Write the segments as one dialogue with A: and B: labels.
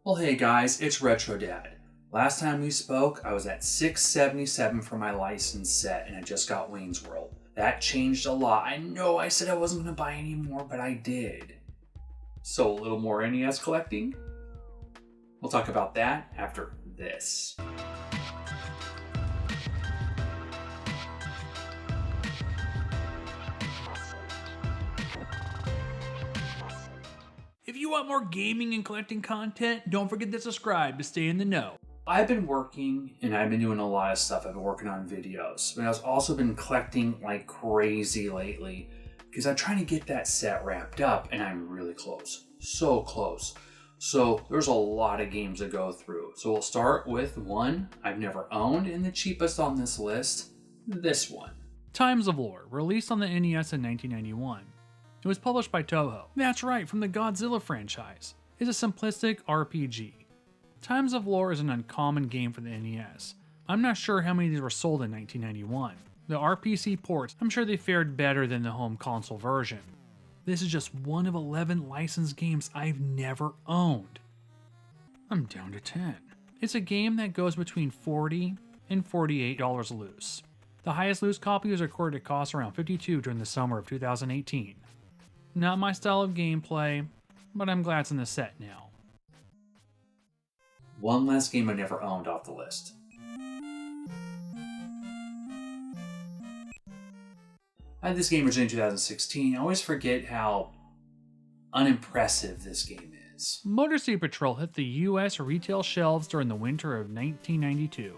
A: Well, hey guys, it's Retro Dad. Last time we spoke, I was at 677 for my license set and I just got Wayne's World. That changed a lot. I know I said I wasn't going to buy any more, but I did. So a little more NES collecting? We'll talk about that after this.
B: If you want more gaming and collecting content, don't forget to subscribe to stay in the know.
A: I've been working and I've been doing a lot of stuff. I've been working on videos, but I've also been collecting like crazy lately because I'm trying to get that set wrapped up and I'm really close. So close. So there's a lot of games to go through. So we'll start with one I've never owned and the cheapest on this list, this one.
B: Times of Lore, released on the NES in 1991. It was published by Toho. That's right, from the Godzilla franchise. It's a simplistic RPG. Times of Lore is an uncommon game for the NES. I'm not sure how many of these were sold in 1991. The RPC ports, I'm sure they fared better than the home console version. This is just one of 11 licensed games I've never owned. I'm down to 10. It's a game that goes between $40 and $48 loose. The highest loose copy was recorded to cost around $52 during the summer of 2018. Not my style of gameplay, but I'm glad it's in the set now.
A: One last game I never owned off the list. I had this game originally in 2016. I always forget how unimpressive this game is.
B: Motor City Patrol hit the US retail shelves during the winter of 1992.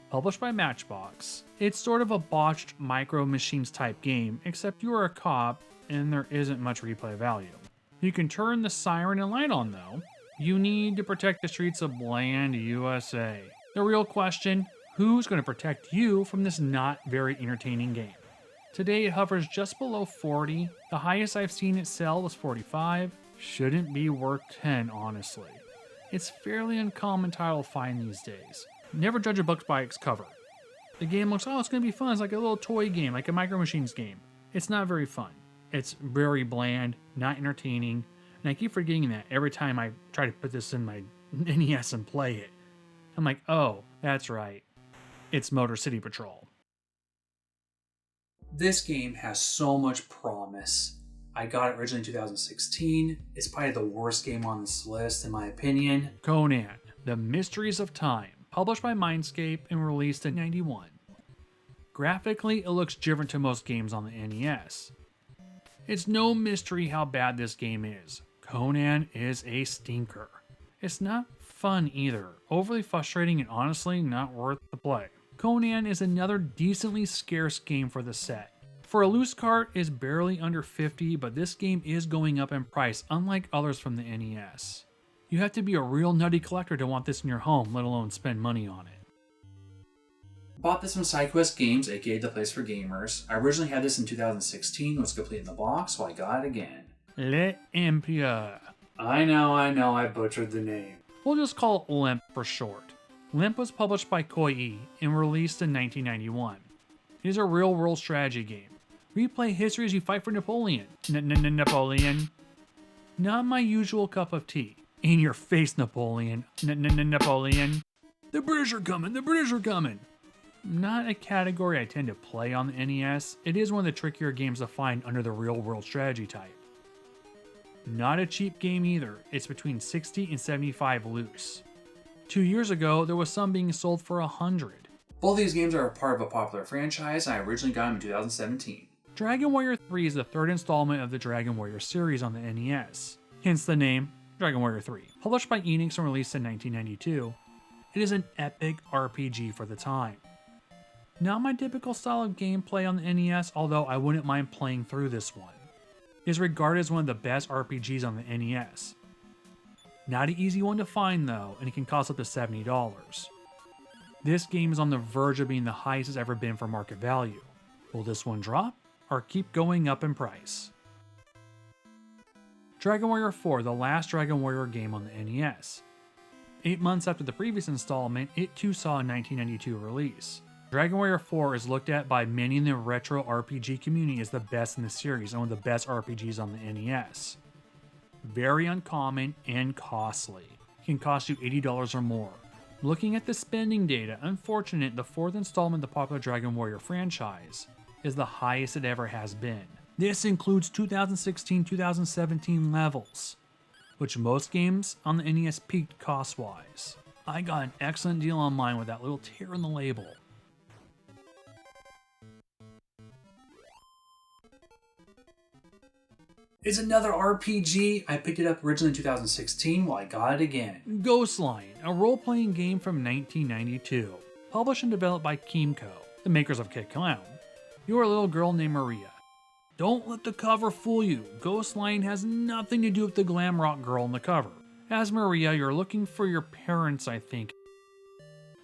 B: Published by Matchbox, it's sort of a botched Micro Machines type game, except you are a cop and there isn't much replay value. You can turn the siren and light on though. You need to protect the streets of bland USA. The real question, who's going to protect you from this not very entertaining game? Today it hovers just below 40. The highest I've seen it sell was 45. Shouldn't be worth 10 honestly. It's fairly uncommon title to find these days. Never judge a book by its cover. The game looks, oh, it's going to be fun. It's like a little toy game, like a Micro Machines game. It's not very fun. It's very bland, not entertaining, and I keep forgetting that every time I try to put this in my NES and play it. I'm like, oh, that's right. It's Motor City Patrol.
A: This game has so much promise. I got it originally in 2016. It's probably the worst game on this list in my opinion.
B: Conan, The Mysteries of Time, published by Mindscape and released in 91. Graphically, it looks different to most games on the NES. It's no mystery how bad this game is. Conan is a stinker. It's not fun either, overly frustrating and honestly not worth the play. Conan is another decently scarce game for the set. For a loose cart, it's barely under 50, but this game is going up in price unlike others from the NES. You have to be a real nutty collector to want this in your home, let alone spend money on it.
A: Bought this from SideQuest Games, aka The Place for Gamers. I originally had this in 2016, it was complete in the box, so I got it again.
B: Le Empire.
A: I know, I butchered the name.
B: We'll just call it Limp for short. Limp was published by Koei and released in 1991. It is a real-world strategy game. Replay history as you fight for Napoleon. Napoleon. Not my usual cup of tea. In your face, Napoleon. Napoleon. The British are coming, the British are coming. Not a category I tend to play on the NES. It is one of the trickier games to find under the real-world strategy type. Not a cheap game either. It's between 60 and 75 loose. 2 years ago, there was some being sold for 100.
A: Both of these games are a part of a popular franchise, and I originally got them in 2017.
B: Dragon Warrior 3 is the third installment of the Dragon Warrior series on the NES. Hence the name, Dragon Warrior 3. Published by Enix and released in 1992, it is an epic RPG for the time. Not my typical style of gameplay on the NES, although I wouldn't mind playing through this one. It is regarded as one of the best RPGs on the NES. Not an easy one to find though, and it can cost up to $70. This game is on the verge of being the highest it's ever been for market value. Will this one drop, or keep going up in price? Dragon Warrior 4, the last Dragon Warrior game on the NES. 8 months after the previous installment, it too saw a 1992 release. Dragon Warrior 4 is looked at by many in the retro RPG community as the best in the series and one of the best RPGs on the NES. Very uncommon and costly. can cost you $80 or more. Looking at the spending data, unfortunate the 4th installment of the popular Dragon Warrior franchise is the highest it ever has been. This includes 2016-2017 levels, which most games on the NES peaked cost-wise. I got an excellent deal on mine with that little tear in the label.
A: It's another RPG. I picked it up originally in 2016, well I got it again.
B: Ghostline, a role-playing game from 1992. Published and developed by Kimco, the makers of Kid Clown. You're a little girl named Maria. Don't let the cover fool you. Ghostline has nothing to do with the glam rock girl in the cover. As Maria, you're looking for your parents, I think.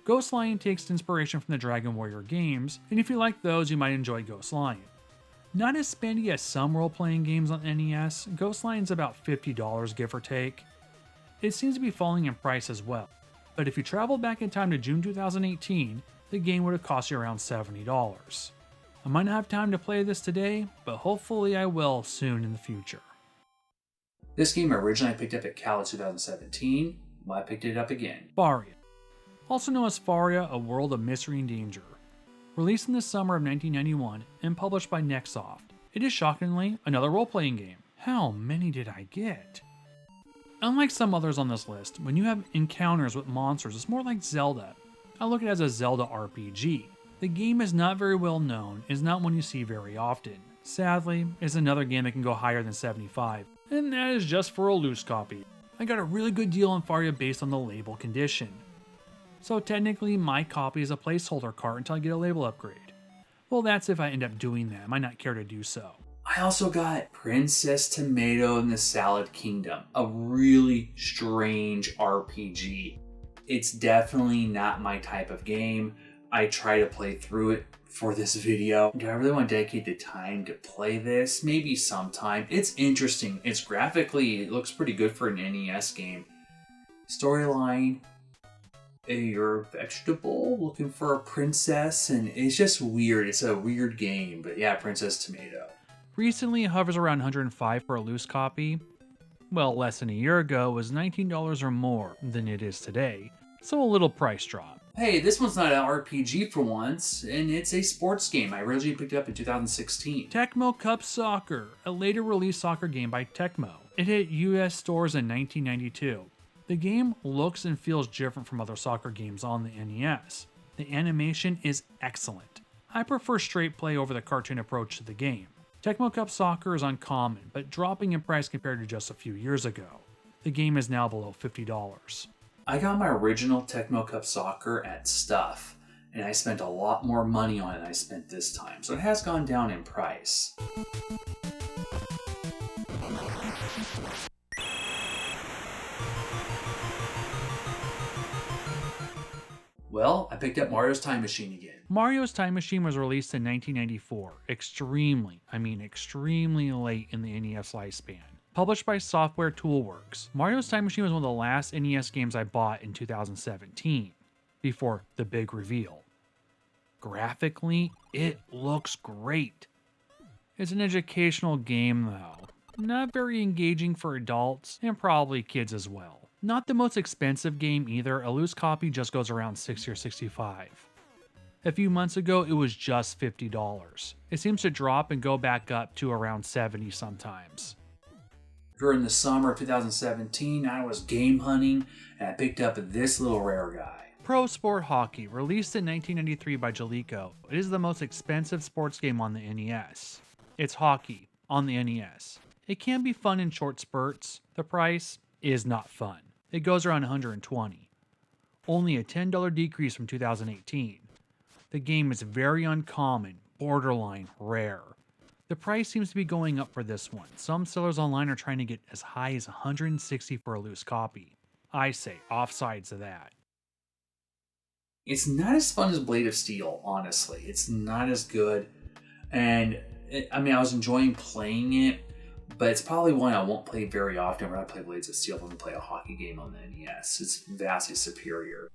B: Ghostline takes inspiration from the Dragon Warrior games, and if you like those, you might enjoy Ghostline. Not as spendy as some role-playing games on NES, Ghostline's about $50 give or take. It seems to be falling in price as well, but if you traveled back in time to June 2018, the game would have cost you around $70. I might not have time to play this today, but hopefully I will soon in the future.
A: This game originally I picked up at Cal 2017, well I picked it up again.
B: Faria. Also known as Faria, A World of Mystery and Danger. Released in the summer of 1991 and published by Nextsoft. It is shockingly another role-playing game. How many did I get? Unlike some others on this list, when you have encounters with monsters, it's more like Zelda. I look at it as a Zelda RPG. The game is not very well known, is not one you see very often. Sadly, it's another game that can go higher than 75, and that is just for a loose copy. I got a really good deal on Faria based on the label condition. So technically my copy is a placeholder cart until I get a label upgrade. Well, that's if I end up doing that, I might not care to do so.
A: I also got Princess Tomato in the Salad Kingdom, a really strange RPG. It's definitely not my type of game. I try to play through it for this video. Do I really want to dedicate the time to play this? Maybe sometime. It's interesting. It's graphically, it looks pretty good for an NES game. Storyline, you're a vegetable looking for a princess, and it's just weird. It's a weird game, but yeah, Princess Tomato.
B: Recently it hovers around $105 for a loose copy. Well, less than a year ago it was $19 or more than it is today, so a little price drop.
A: Hey, this one's not an RPG for once, and it's a sports game. I originally picked it up in 2016.
B: Tecmo Cup Soccer, a later released soccer game by Tecmo. It hit US stores in 1992. The game looks and feels different from other soccer games on the NES. The animation is excellent. I prefer straight play over the cartoon approach to the game. Tecmo Cup Soccer is uncommon, but dropping in price compared to just a few years ago. The game is now below $50.
A: I got my original Tecmo Cup Soccer at Stuff, and I spent a lot more money on it than I spent this time, so it has gone down in price. Well, I picked up Mario's Time Machine again.
B: Mario's Time Machine was released in 1994, extremely late in the NES lifespan. Published by Software Toolworks, Mario's Time Machine was one of the last NES games I bought in 2017, before the big reveal. Graphically, it looks great. It's an educational game though, not very engaging for adults and probably kids as well. Not the most expensive game either, a loose copy just goes around $60 or $65. A few months ago it was just $50. It seems to drop and go back up to around $70 sometimes.
A: During the summer of 2017, I was game hunting and I picked up this little rare guy.
B: Pro Sport Hockey, released in 1993 by Jaleco. It is the most expensive sports game on the NES. It's hockey on the NES. It can be fun in short spurts. The price is not fun. It goes around $120. Only a $10 decrease from 2018. The game is very uncommon, borderline rare. The price seems to be going up for this one. Some sellers online are trying to get as high as $160 for a loose copy. I say offsides of that.
A: It's not as fun as Blade of Steel, honestly. It's not as good. And I was enjoying playing it, but it's probably one I won't play very often when I play Blades of Steel than play a hockey game on the NES. It's vastly superior.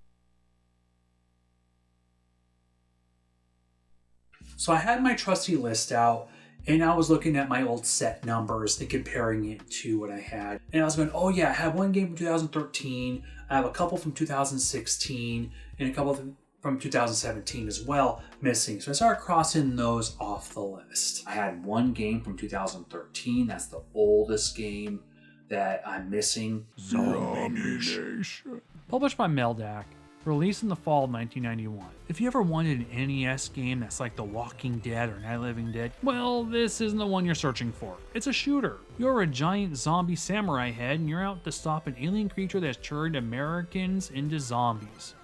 A: So I had my trusty list out, And I was looking at my old set numbers and comparing it to what I had. And I was going, oh yeah, I have one game from 2013. I have a couple from 2016 and a couple from 2017 as well missing. So I started crossing those off the list. I had one game from 2013. That's the oldest game that I'm missing.
B: Zombie Nation. Published by Meldak. Released in the fall of 1991. If you ever wanted an NES game that's like The Walking Dead or Night of the Living Dead, well, this isn't the one you're searching for. It's a shooter. You're a giant zombie samurai head and you're out to stop an alien creature that's turned Americans into zombies.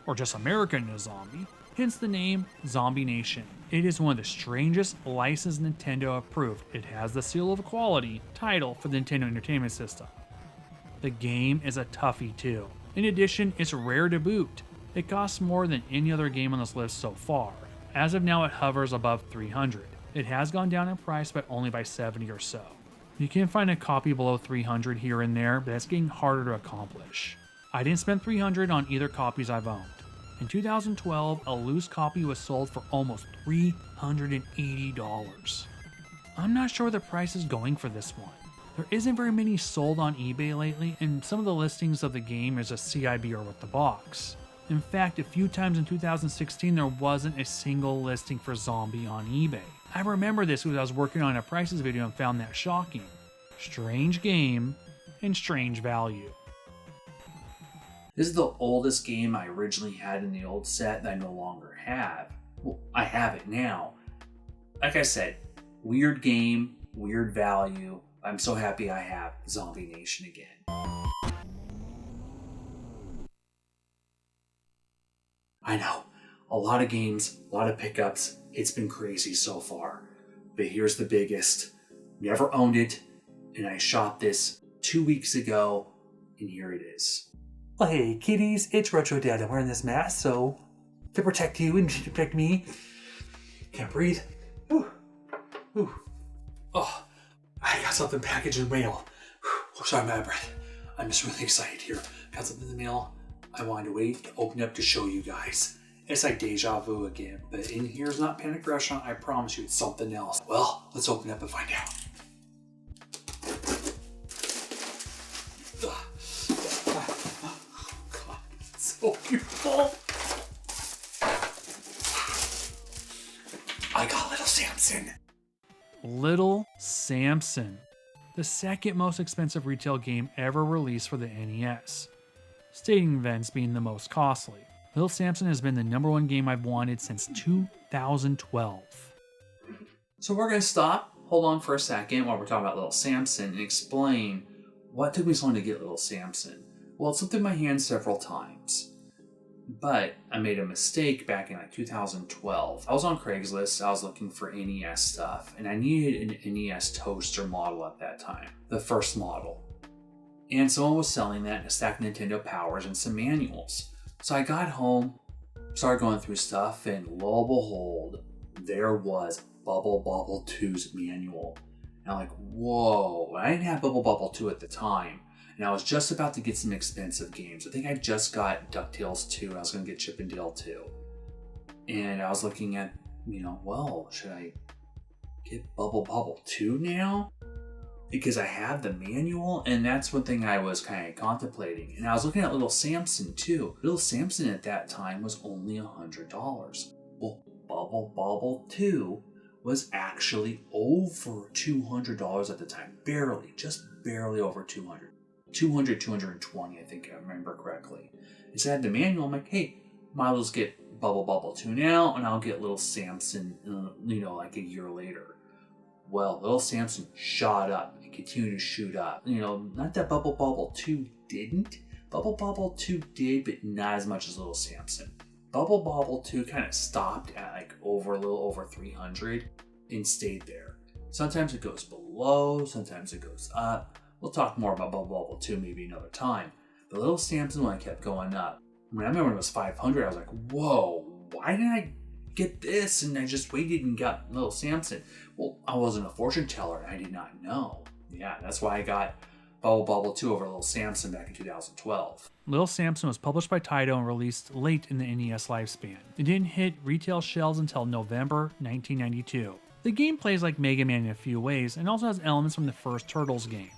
B: Or just America into zombie. Hence the name Zombie Nation. It is one of the strangest licensed Nintendo approved, it has the seal of quality, title for the Nintendo Entertainment System. The game is a toughie too. In addition, it's rare to boot. It costs more than any other game on this list so far. As of now, it hovers above $300. It has gone down in price, but only by 70 or so. You can find a copy below $300 here and there, but that's getting harder to accomplish. I didn't spend $300 on either copies I've owned. In 2012, a loose copy was sold for almost $380. I'm not sure the price is going for this one. There isn't very many sold on eBay lately, and some of the listings of the game is a CIB or with the box. In fact, a few times in 2016 there wasn't a single listing for Zombie on eBay. I remember this because I was working on a prices video and found that shocking. Strange game and strange value.
A: This is the oldest game I originally had in the old set that I no longer have. Well, I have it now. Like I said, weird game, weird value. I'm so happy I have Zombie Nation again. I know, a lot of games, a lot of pickups. It's been crazy so far. But here's the biggest. Never owned it, and I shot this 2 weeks ago, and here it is. Well, hey, kitties, it's Retro Dad. I'm wearing this mask, so to protect you and to protect me. Can't breathe. Ooh. Ooh. Oh. I got something packaged in the mail. Whew, sorry, my breath. I'm just really excited here. Got something in the mail. I wanted to wait to open it up to show you guys. It's like deja vu again, but in here is not Panic Restaurant. I promise you it's something else. Well, let's open it up and find out. Oh, God, it's so beautiful. I got little Samson.
B: Little Samson, the second most expensive retail game ever released for the NES, stating events being the most costly. Little Samson has been the #1 game I've wanted since 2012.
A: So we're going to stop, hold on for a second while we're talking about Little Samson and explain what took me so long to get Little Samson. Well, it slipped through my hands several times. But I made a mistake back in 2012. I was on Craigslist, I was looking for NES stuff, and I needed an NES toaster model at that time, the first model. And someone was selling that in a stack of Nintendo Powers and some manuals. So I got home, started going through stuff, and lo and behold, there was Bubble Bobble 2's manual. And I'm like, whoa, I didn't have Bubble Bobble 2 at the time. And I was just about to get some expensive games. I think I just got DuckTales 2 and I was going to get Chip and Dale 2. And I was looking at, well, should I get Bubble Bobble 2 now? Because I have the manual, and that's one thing I was kind of contemplating. And I was looking at Little Samson too. Little Samson at that time was only $100. Well, Bubble Bobble 2 was actually over $200 at the time. Barely, just barely over 200. 220, I think I remember correctly. And so I had the manual. I'm like, hey, might as well get Bubble Bobble 2 now, and I'll get Little Samson, like a year later. Well, Little Samson shot up and continued to shoot up. Not that Bubble Bobble 2 didn't. Bubble Bobble 2 did, but not as much as Little Samson. Bubble Bobble 2 kind of stopped at a little over 300 and stayed there. Sometimes it goes below, sometimes it goes up. We'll talk more about Bubble Bobble 2 maybe another time. But Little Samson one kept going up. I remember when it was 500, I was like, whoa, why didn't I get this? And I just waited and got Little Samson. Well, I wasn't a fortune teller and I did not know. Yeah, that's why I got Bubble Bobble 2 over Little Samson back in 2012.
B: Little Samson was published by Taito and released late in the NES lifespan. It didn't hit retail shelves until November 1992. The game plays like Mega Man in a few ways and also has elements from the first Turtles game.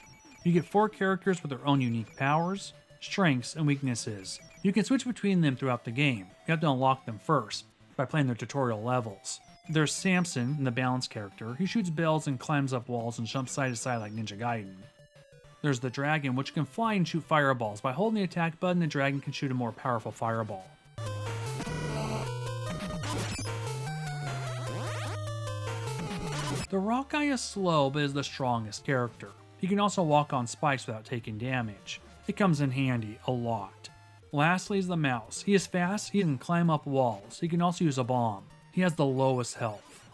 B: You get 4 characters with their own unique powers, strengths, and weaknesses. You can switch between them throughout the game. You have to unlock them first by playing their tutorial levels. There's Samson, the balance character. He shoots bells and climbs up walls and jumps side to side like Ninja Gaiden. There's the dragon, which can fly and shoot fireballs. By holding the attack button, the dragon can shoot a more powerful fireball. The rock guy is slow, but is the strongest character. He can also walk on spikes without taking damage. It comes in handy a lot. Lastly is the mouse. He is fast, he can climb up walls. He can also use a bomb. He has the lowest health.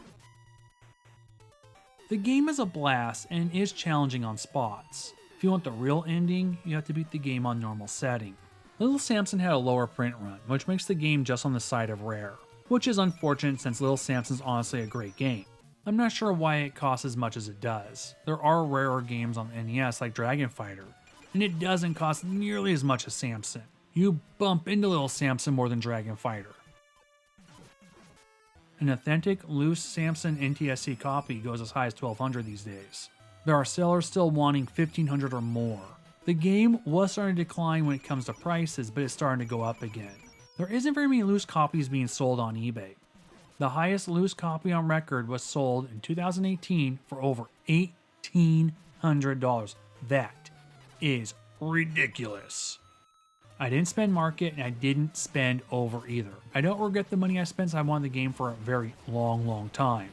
B: The game is a blast and is challenging on spots. If you want the real ending, you have to beat the game on normal setting. Little Samson had a lower print run, which makes the game just on the side of rare, which is unfortunate since Little Samson's honestly a great game. I'm not sure why it costs as much as it does. There are rarer games on the NES like Dragon Fighter, and it doesn't cost nearly as much as Samson. You bump into Little Samson more than Dragon Fighter. An authentic, loose Samson NTSC copy goes as high as $1,200 these days. There are sellers still wanting $1,500 or more. The game was starting to decline when it comes to prices, but it's starting to go up again. There isn't very many loose copies being sold on eBay. The highest loose copy on record was sold in 2018 for over $1,800. That is ridiculous. I didn't spend market and I didn't spend over either. I don't regret the money I spent, so I wanted the game for a very long time.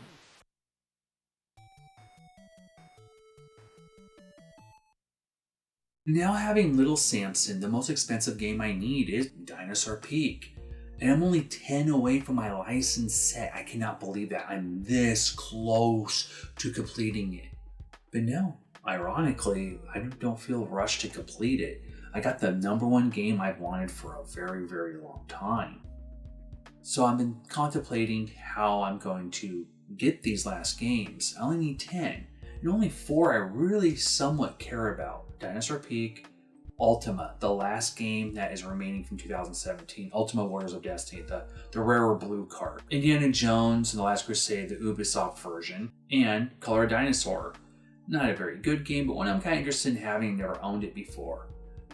A: Now having Little Samson, the most expensive game I need is Dinosaur Peak. And I'm only 10 away from my licensed set. I cannot believe that. I'm this close to completing it. But no, ironically, I don't feel rushed to complete it. I got the #1 game I've wanted for a very long time. So I've been contemplating how I'm going to get these last games. I only need 10, and only 4 I really somewhat care about. Dinosaur Peak, Ultima, the last game that is remaining from 2017, Ultima Warriors of Destiny, the rarer blue card, Indiana Jones and the Last Crusade, the Ubisoft version, and Color Dinosaur. Not a very good game, but one I'm kind of interested in having, never owned it before.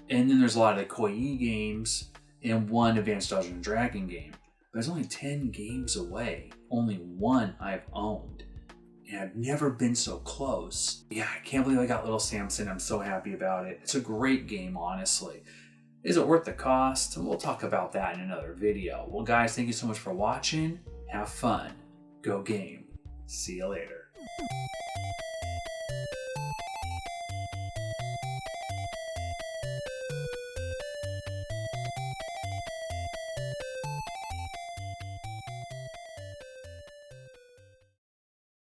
A: And then there's a lot of the Koei games and one Advanced Dungeons & Dragons game. But it's only 10 games away. Only one I've owned. And I've never been so close. Yeah, I can't believe I got Little Samson. I'm so happy about it. It's a great game, honestly. Is it worth the cost? We'll talk about that in another video. Well, guys, thank you so much for watching. Have fun. Go game. See you later.